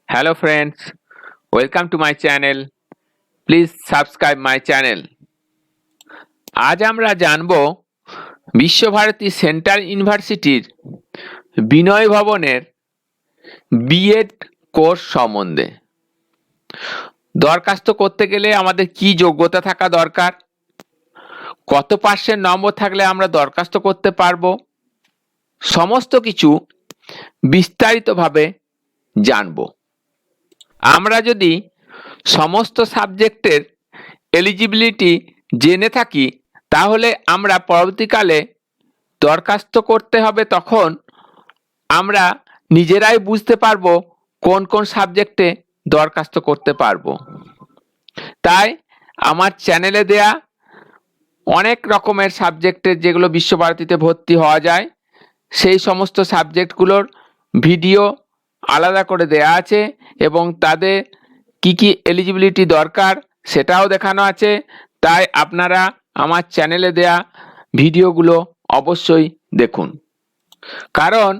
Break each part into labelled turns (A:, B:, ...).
A: Hello friends, welcome to my channel. Please subscribe my channel. আজ আমরা জানব Visva Bharati central ইউনিভার্সিটির বিনয় ভবনের বিএড কোর্স সম্বন্ধে। দরখাস্ত করতে গেলে আমাদের কি যোগ্যতা থাকা দরকার, কত পার্সেন্ট নম্বর থাকলে আমরা দরখাস্ত করতে পারবো, সমস্ত কিছু বিস্তারিতভাবে জানব। আমরা যদি সমস্ত সাবজেক্টের এলিজিবিলিটি জেনে থাকি তাহলে আমরা পরবর্তীকালে দরখাস্ত করতে হবে, তখন আমরা নিজেরাই বুঝতে পারবো কোন কোন সাবজেক্টে দরখাস্ত করতে পারবো। তাই আমার চ্যানেলে দেয়া অনেক রকমের সাবজেক্টের যেগুলো বিশ্বভারতীতে ভর্তি হওয়া যায় সেই সমস্ত সাবজেক্টগুলোর ভিডিও আলাদা করে দেয়া আছে এবং তাদের কি কি এলিজিবিলিটি দরকার সেটাও দেখানো আছে। তাই আপনারা আমার চ্যানেলে দেয়া ভিডিওগুলো অবশ্যই দেখুন, কারণ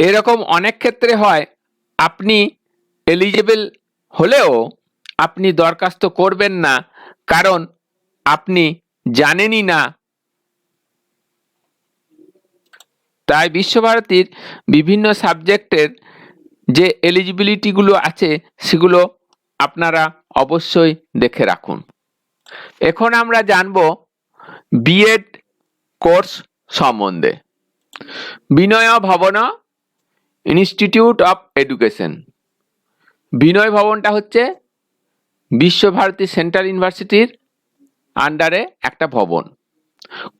A: এরকম অনেক ক্ষেত্রে হয় আপনি এলিজিবল হলেও আপনি দরখাস্ত করবেন না, কারণ আপনি জানেনই না। তাই বিশ্বভারতীর বিভিন্ন সাবজেক্টের যে এলিজিবিলিটিগুলো আছে সেগুলো আপনারা অবশ্যই দেখে রাখুন। এখন আমরা জানব বিএড কোর্স সম্বন্ধে। বিনয় ভবন ইনস্টিটিউট অফ এডুকেশন। বিনয় ভবনটা হচ্ছে বিশ্বভারতী সেন্ট্রাল ইউনিভার্সিটির আন্ডারে একটা ভবন।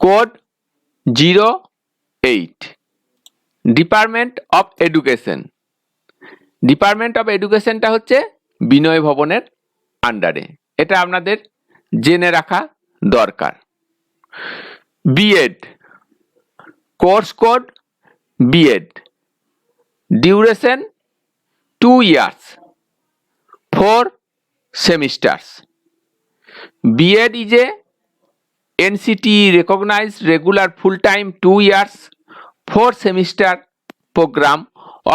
A: Code 08। Department of education. Department of এডুকেশনটা হচ্ছে বিনয় ভবনের আন্ডারে, এটা আপনাদের জেনে রাখা দরকার। B Ed course code B Ed, duration 2 years, 4 semesters. BEd is a NCTE recognized regular full-time 2 years, 4 semester program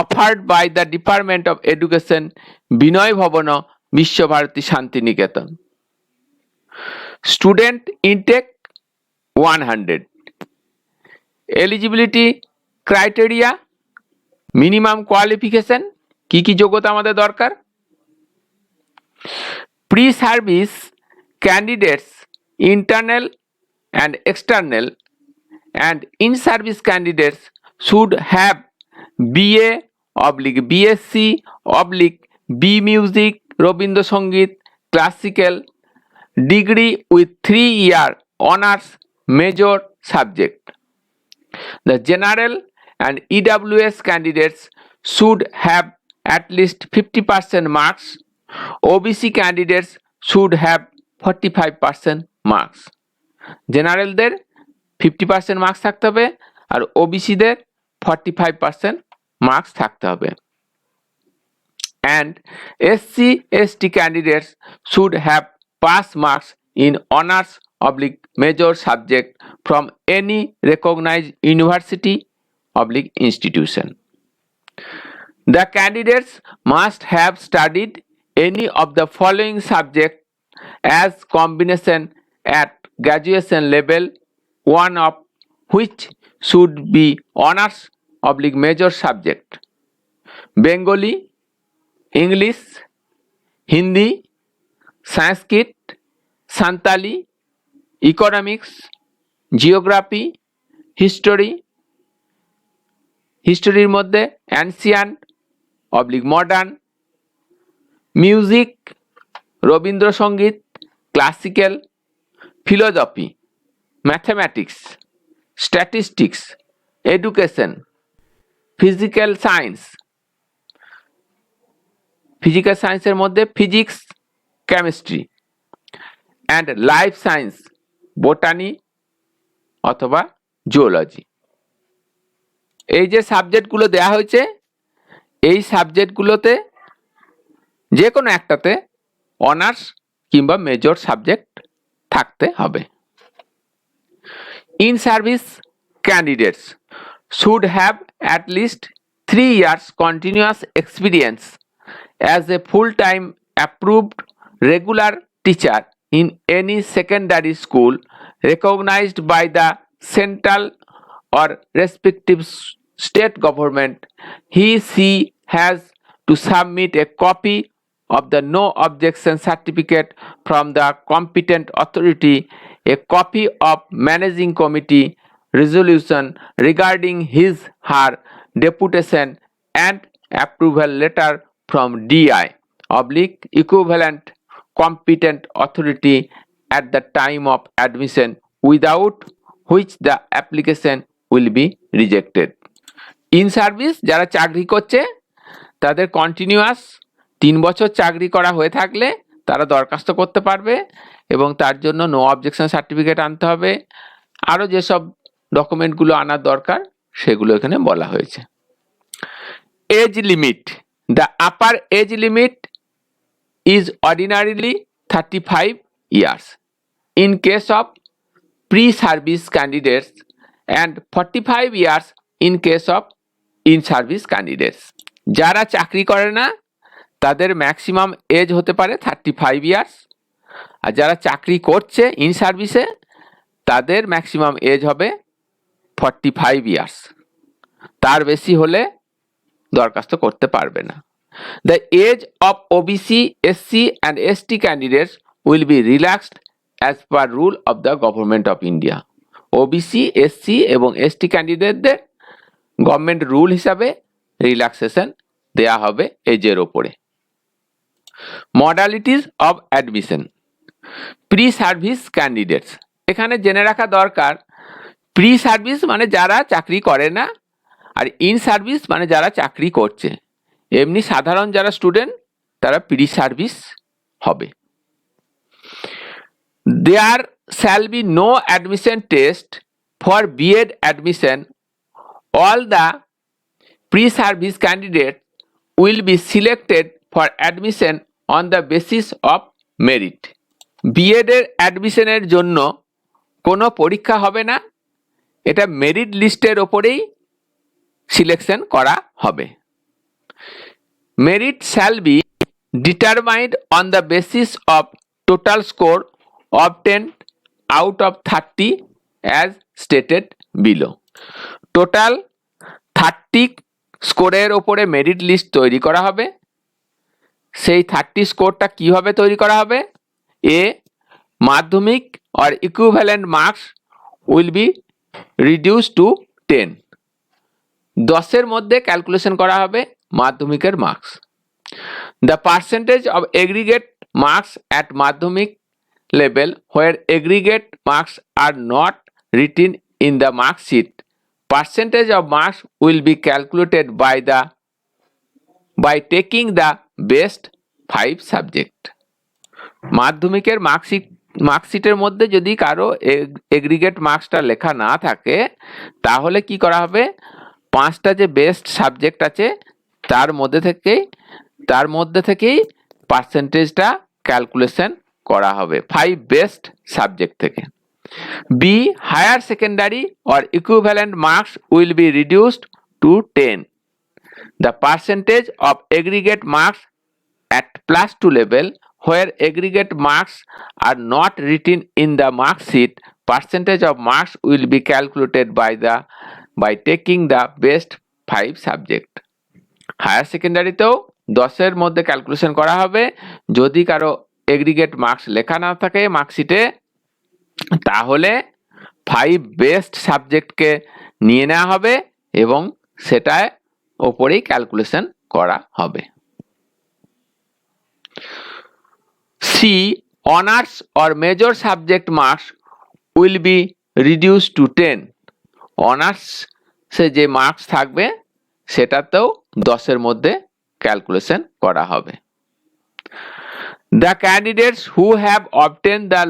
A: offered by the Department of Education, Binoy Bhavana, Vishwabharati Shantiniketan. Student intake 100. Eligibility criteria, minimum qualification, কি কি যোগ্যতা আমাদের দরকার। Pre-service candidates, internal and external, and in-service candidates should have BA/BSc/ B Music, Robindra Sangeet, Classical degree with 3-year honors major subject. The general and EWS candidates should have at least 50% marks. OBC candidates should have 45% marks. জেনারেলদের 50% marks থাকতে হবে আর ওবিসিদের 45% marks থাকতে হবে। And SC/ST candidates should have pass marks in honors/major subject from any recognized university/institution. The candidates must have studied any of the following subjects as combination at graduation level, one of which should be honors/major subject: Bengali, English, Hindi, Sanskrit, Santali, economics, geography, history, হিস্টোরির মধ্যে ancient modern, music, Rabindrasangeet, classical, philosophy, mathematics, statistics, education, physical science, physical সায়েন্সের মধ্যে physics, chemistry, and life science, botany অথবা zoology. এই যে সাবজেক্টগুলো দেয়া হয়েছে এই সাবজেক্টগুলোতে যে কোনো একটাতে অনার্স কিংবা মেজর সাবজেক্ট থাকতে হবে। In service candidates should have at least 3 years continuous experience as a full-time approved regular teacher in any secondary school recognized by the central or respective state government, she has to submit a copy of the no objection certificate from the competent authority, a copy of managing committee resolution regarding her deputation, and approval letter from DI / equivalent competent authority at the time of admission, without which the application will be rejected. In service যারা চাকরি করছে তাদের continuous 3 বছর চাকরি করা হয়ে থাকলে তারা দরখাস্ত করতে পারবে এবং তার জন্য নো অবজেকশন সার্টিফিকেট আনতে হবে। আরও যেসব ডকুমেন্টগুলো আনার দরকার সেগুলো এখানে বলা হয়েছে। Age limit, the upper age limit is ordinarily 35 years in case of pre-service candidates and 45 years in case of in-service candidates. যারা চাকরি করে না তাদের ম্যাক্সিমাম এজ হতে পারে 35 ইয়ার্স, আর যারা চাকরি করছে ইন সার্ভিসে তাদের ম্যাক্সিমাম এজ হবে 45 ইয়ার্স। তার বেশি হলে দরখাস্ত করতে পারবে না। The age of OBC, SC and ST candidates will be relaxed as per rule of the Government of India. OBC, SC এবং ST ক্যান্ডিডেটদের গভর্নমেন্ট রুল হিসাবে রিল্যাক্সেশন দেয়া হবে এজের ওপরে। Modalities of admission, pre service candidates, এখানে জেনে রাখা দরকার প্রি সার্ভিস মানে যারা চাকরি করে না, আর ইন সার্ভিস মানে যারা চাকরি করছে। এমনি সাধারণ যারা স্টুডেন্ট তারা প্রি সার্ভিস হবে। There shall be no admission test for BEd admission. All the pre-service candidates will be selected for admission on the basis of merit. BEd এর অ্যাডমিশনের জন্য কোনো পরীক্ষা হবে না, এটা মেরিট লিস্টের ওপরেই সিলেকশন করা হবে। Merit shall be determined on the basis of total score obtained out of 30 as stated below. Total 30 স্কোরের ওপরে মেরিট লিস্ট তৈরি করা হবে। সেই 30 স্কোরটা কিভাবে তৈরি করা হবে? এ মাধ্যমিক or equivalent marks will be reduced to 10. 10-এর মধ্যে ক্যালকুলেশন করা হবে মাধ্যমিকের marks. The percentage of aggregate marks at মাধ্যমিক level where aggregate marks are not written in the mark sheet, percentage of marks will be calculated by taking the best 5 subject. মাধ্যমিকের মার্কশিটের মধ্যে যদি কারো aggregate মার্কসটা লেখা না থাকে তাহলে কি করা হবে, 5টা যে বেস্ট সাবজেক্ট আছে তার মধ্যে থেকেই পার্সেন্টেজটা ক্যালকুলেশন করা হবে 5 বেস্ট সাবজেক্ট থেকে। B. Higher secondary or equivalent marks will be reduced to 10. The percentage of aggregate marks at +2 level where aggregate marks are not written in the mark sheet, percentage of marks will be calculated by taking the best 5 subject. Higher secondary তেও 10-এর মধ্যে calculation করা হবে। যদি কারো aggregate marks লেখা না থাকে মার্কশিটে তাহলে 5 বেস্ট সাবজেক্টকে নিয়ে নেওয়া হবে এবং সেটার ওপরেই ক্যালকুলেশন করা হবে। C. Honours or major subject marks will be reduce to 10. অনার্সে যে মার্কস থাকবে সেটাতেও 10-এর মধ্যে ক্যালকুলেশন করা হবে। The candidates who have obtained the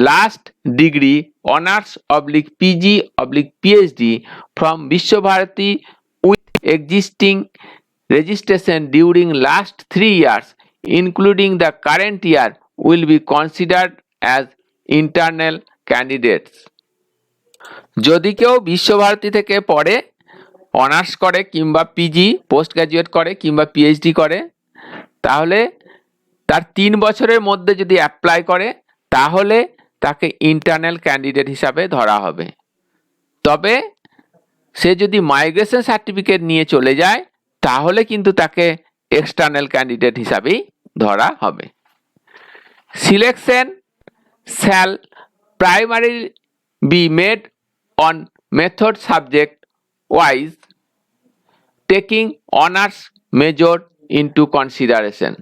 A: last degree honors/PG/PhD from Vishwabharati with existing registration during last 3 years, including the current year, will be considered as internal candidates. যদি কেউ বিশ্বভারতী থেকে পড়ে অনার্স করে কিংবা পিজি পোস্ট গ্রাজুয়েট করে কিংবা PhD করে তাহলে তার 3 বছরের মধ্যে যদি অ্যাপ্লাই করে তাহলে তাকে ইন্টারনাল ক্যান্ডিডেট হিসাবে ধরা হবে। তবে সে যদি মাইগ্রেশন সার্টিফিকেট নিয়ে চলে যায় তাহলে কিন্তু তাকে এক্সটার্নাল ক্যান্ডিডেট হিসাবেই ধরা হবে। Selection shall primarily be made on method subject wise, taking honors major into consideration.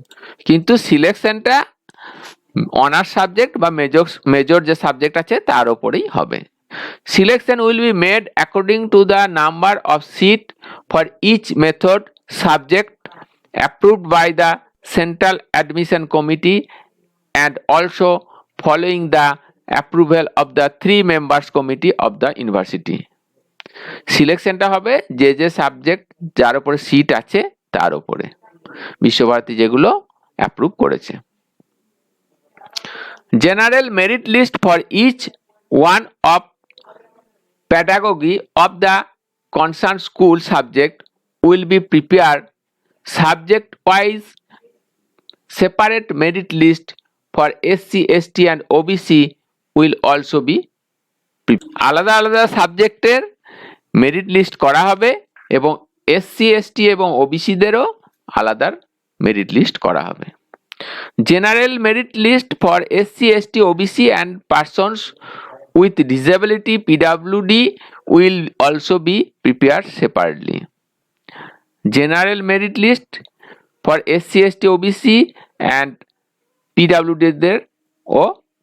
A: কিন্তু সিলেকশনটা অনার্স সাবজেক্ট বা মেজর যে সাবজেক্ট আছে তার উপরেই হবে। Selection will be made according to the number of seats for each method subject approved by the Central Admission Committee and also following the approval of the 3 members committee of the university. সিলেকশনটা হবে যে subject যার উপরে seat আছে তার উপরে, বিশ্বভারতী যেগুলো approve করেছে। General merit list for each one of pedagogy of the concerned school subject will be prepared subject wise. Separate merit list for SC, ST and OBC will also be আলাদা আলাদা সাবজেক্টের merit list করা হবে এবং SC, ST এবং ওবিসিদেরও আলাদা merit list করা হবে। General merit list for SC, ST, OBC and persons with disability PWD will also be prepared separately. General merit list for SC, ST, OBC and PWD দের ও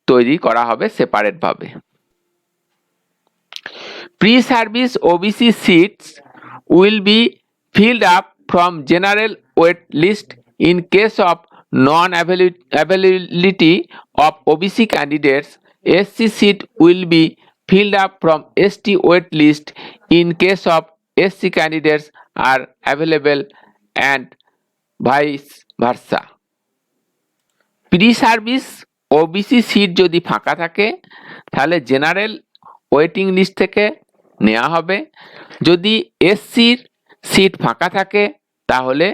A: তৈরি করা হবে সেপারেট ভাবে। Pre-service OBC seats will be filled up from general wait list in case of non-availability of OBC candidates. SC seat will be filled up from ST wait list in case of SC candidates are available and vice versa. Pre-service OBC seat যদি ফাঁকা থাকে তাহলে general waiting list থেকে নেওয়া হবে, যদি এসসির seat ফাঁকা থাকে তাহলে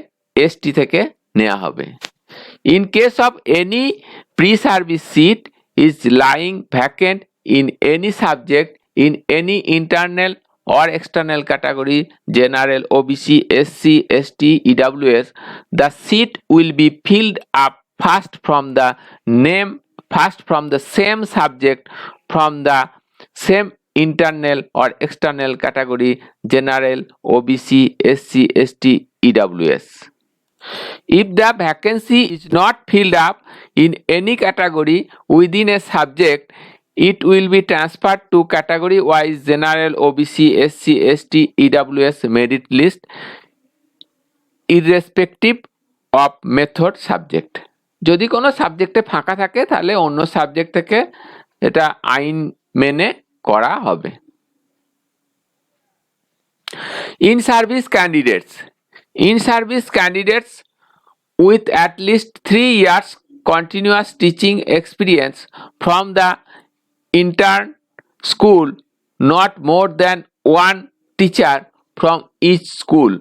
A: এসটি থেকে নেওয়া হবে। In case of any pre service seat is lying vacant in any subject in any internal or external category, general, OBC, SC, ST, EWS, the seat will be filled up first from the same subject from the same internal or external category, general, OBC, SC, ST, EWS. If the vacancy is not filled up in any category within a subject, it will be transferred to category wise general, OBC, SC, ST, EWS merit list irrespective of method subject. যদি কোনো সাবজেক্টে ফাঁকা থাকে তাহলে অন্য subject থেকে এটা আইন মেনে করা হবে। In service candidates with at least 3 years continuous teaching experience from the intern school, not more than 1 teacher from each school,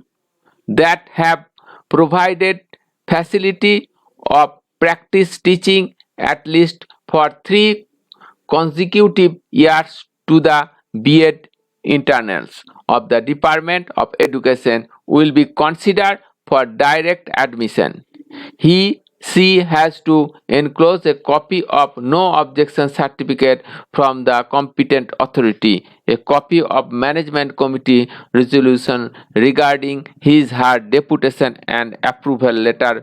A: that have provided facility of practice teaching at least for 3 consecutive years to the B.Ed internals of the Department of Education will be considered for direct admission. She has to enclose a copy of no objection certificate from the competent authority, a copy of management committee resolution regarding her deputation and approval letter,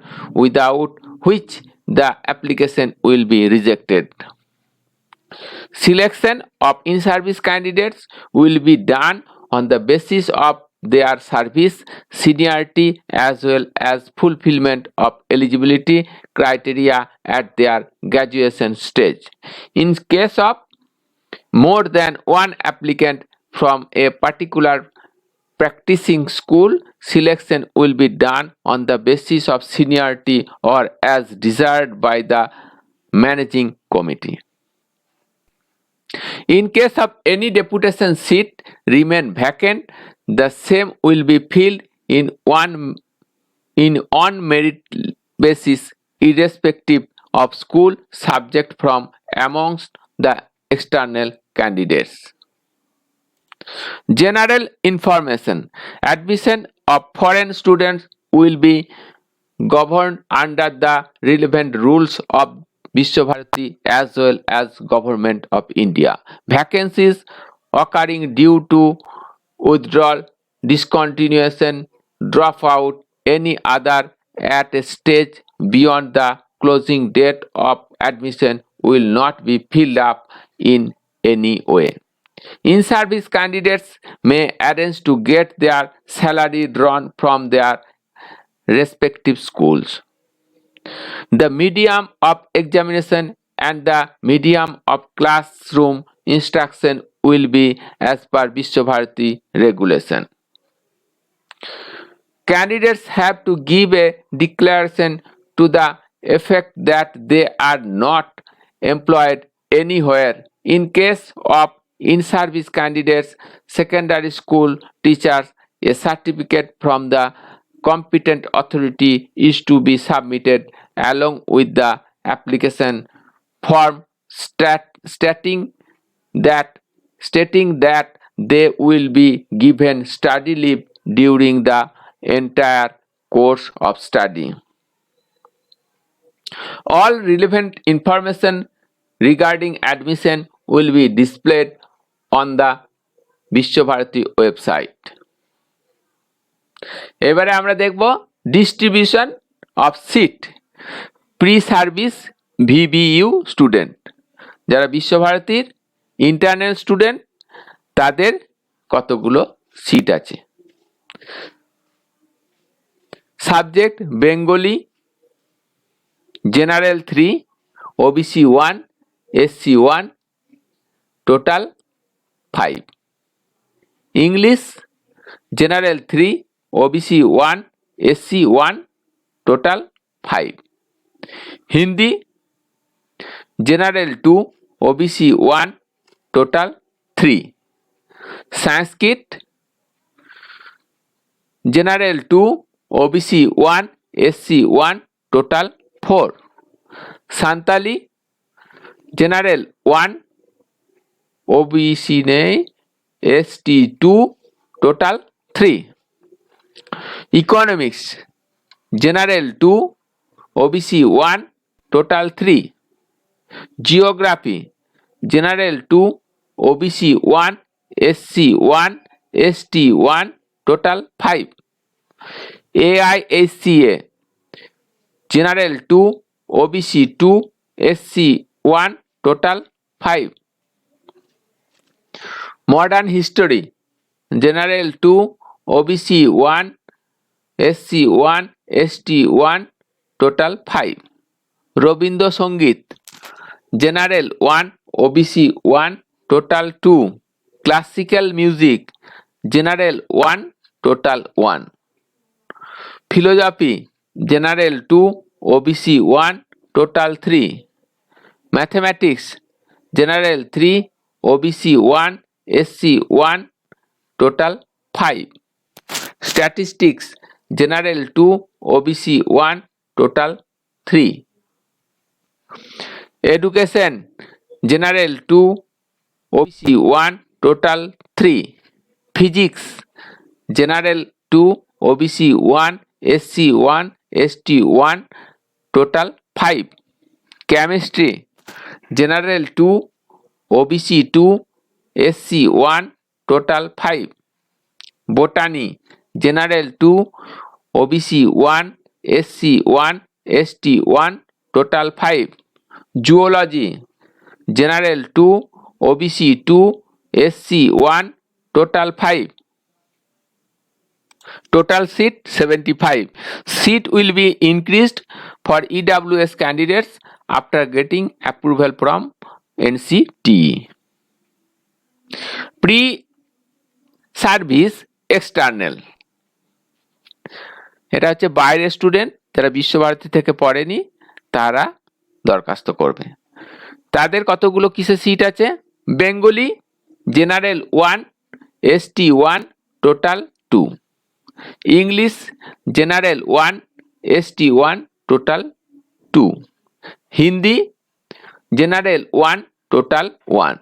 A: without which the application will be rejected. Selection of in-service candidates will be done on the basis of their service seniority as well as fulfillment of eligibility criteria at their graduation stage. In case of more than one applicant from a particular practicing school, selection will be done on the basis of seniority or as desired by the managing committee. In case of any deputation seat remain vacant, the same will be filled in on merit basis irrespective of school subject from amongst the external candidates. General information. Admission of foreign students will be governed under the relevant rules of Vishwabharati as well as Government of India. Vacancies occurring due to withdrawal, discontinuation, dropout, any other at a stage beyond the closing date of admission will not be filled up in any way. In-service candidates may arrange to get their salary drawn from their respective schools. The medium of examination and the medium of classroom instruction will be as per Vishwabharati regulation. Candidates have to give a declaration to the effect that they are not employed anywhere. In case of in-service candidates, secondary school teachers, a certificate from the competent authority is to be submitted along with the application form stating that they will be given study leave during the entire course of study. All relevant information regarding admission will be displayed on the Visva Bharati website. এবারে আমরা দেখব distribution of seat pre service VBU student, যারা বিশ্বভারতীর internal student তাদের কতগুলো সিট আছে। Subject Bengali, general 3, OBC 1, SC 1, total 5। English general 3, OBC 1, SC 1, total 5। Hindi general 2, OBC 1, total 3। Sanskrit general 2, OBC 1, SC 1, total 4। Santali general 1, OBC নেই, ST 2, total 3। Economics general 2, OBC 1, total 3। Geography general 2, OBC 1, SC 1, ST 1, total 5। AISCA general 2, OBC 2, SC 1, total 5। Modern history general 2, OBC 1, SC 1, ST 1, total 5। Rabindrasangeet general 1, OBC 1, total 2। Classical music general 1, total 1। Philosophy general 2, OBC 1, total 3। Mathematics general 3, OBC 1, SC 1, total 5। Statistics general 2, OBC 1, total 3। Education general 2, OBC 1, total 3। Physics general 2, OBC 1, SC 1, ST 1, total 5। Chemistry general 2, OBC 2, SC 1, total 5। Botany general 2, OBC 1, SC 1, ST 1, total 5। Zoology general 2, OBC 2, SC 1, total 5। Total seat 75. Seat will be increased for EWS candidates after getting approval from NCTE. Pre-service external. এটা হচ্ছে বাইরের student যারা বিশ্বভারতী থেকে পড়েনি তারা দরখাস্ত করবে। তাদের কতগুলো কিসে সিট আছে? Bengali general 1, ST 1, total 2। English general 1, ST 1, total 2. Hindi general 1 total 1.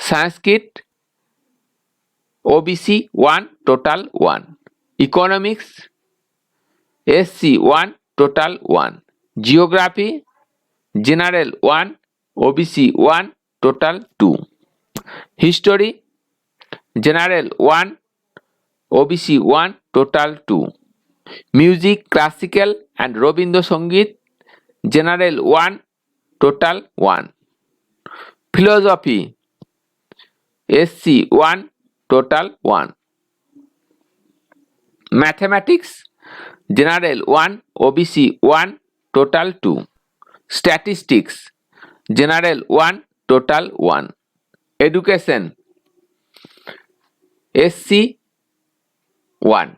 A: Sanskrit OBC 1 total 1. Economics SC 1 total 1. Geography general 1 OBC 1 total 2. History general 1 OBC 1 total 2. Music classical and Robindra Sangeet general 1 total 1. Philosophy SC 1 total 1. Mathematics general 1 OBC 1 total 2. Statistics general 1 total 1. Education SC 1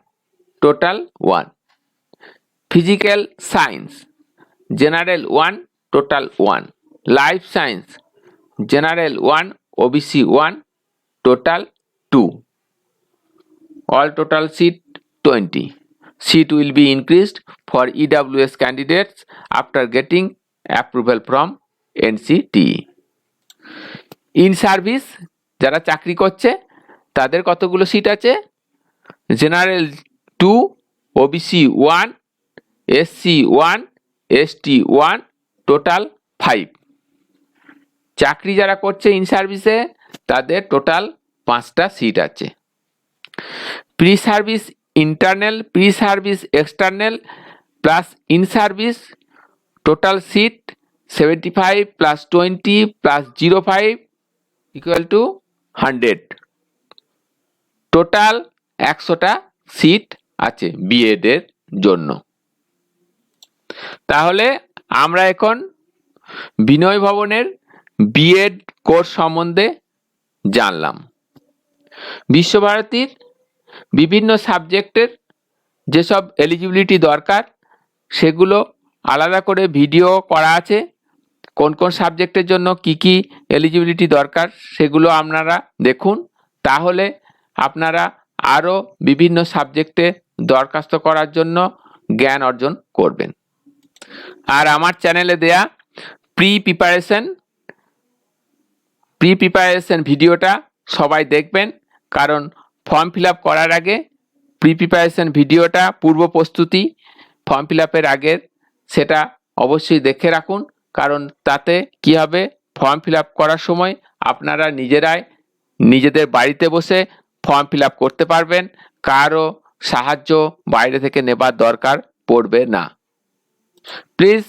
A: total 1. Physical science general 1 total 1. Life science general 1 OBC 1 total 2. All total seat 20. Seat will be increased for EWS candidates after getting approval from NCTE. In service যারা চাকরি করছে তাদের কতগুলো সিট আছে? General 2, OBC 1, SC 1, ST 1, total 5. চাকরি যারা করছে ইন সার্ভিসে তাদের টোটাল 5টা সিট আছে। Pre service internal, pre service external plus in service total seat 75 plus 20 plus 05 equal to 100। Total 100টা সিট আছে বিএড এর জন্য। তাহলে আমরা এখন বিনয় ভবনের বিএড কোর্স সম্বন্ধে জানলাম। বিশ্বভারতীর বিভিন্ন সাবজেক্টের যেসব এলিজিবিলিটি দরকার সেগুলো আলাদা করে ভিডিও করা আছে। কোন কোন সাবজেক্টের জন্য কি কি এলিজিবিলিটি দরকার সেগুলো আপনারা দেখুন, তাহলে আপনারা আরও বিভিন্ন সাবজেক্টে দরখাস্ত করার জন্য জ্ঞান অর্জন করবেন। আর আমার চ্যানেলে দেয়া প্রি প্রিপারেশন ভিডিওটা সবাই দেখবেন, কারণ ফর্ম ফিল আপ করার আগে প্রি প্রিপারেশন ভিডিওটা পূর্ব প্রস্তুতি ফর্ম ফিল আপের আগের সেটা অবশ্যই দেখে রাখুন, কারণ তাতে কি হবে ফর্ম ফিল আপ করার সময় আপনারা নিজেরাই নিজেদের বাড়িতে বসে ফর্ম ফিল আপ করতে পারবেন, কারও সাহায্য বাইরে থেকে নেবার দরকার পড়বে না। Please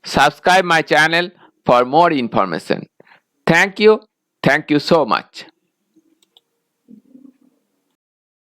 A: subscribe my channel for more information. Thank you so much.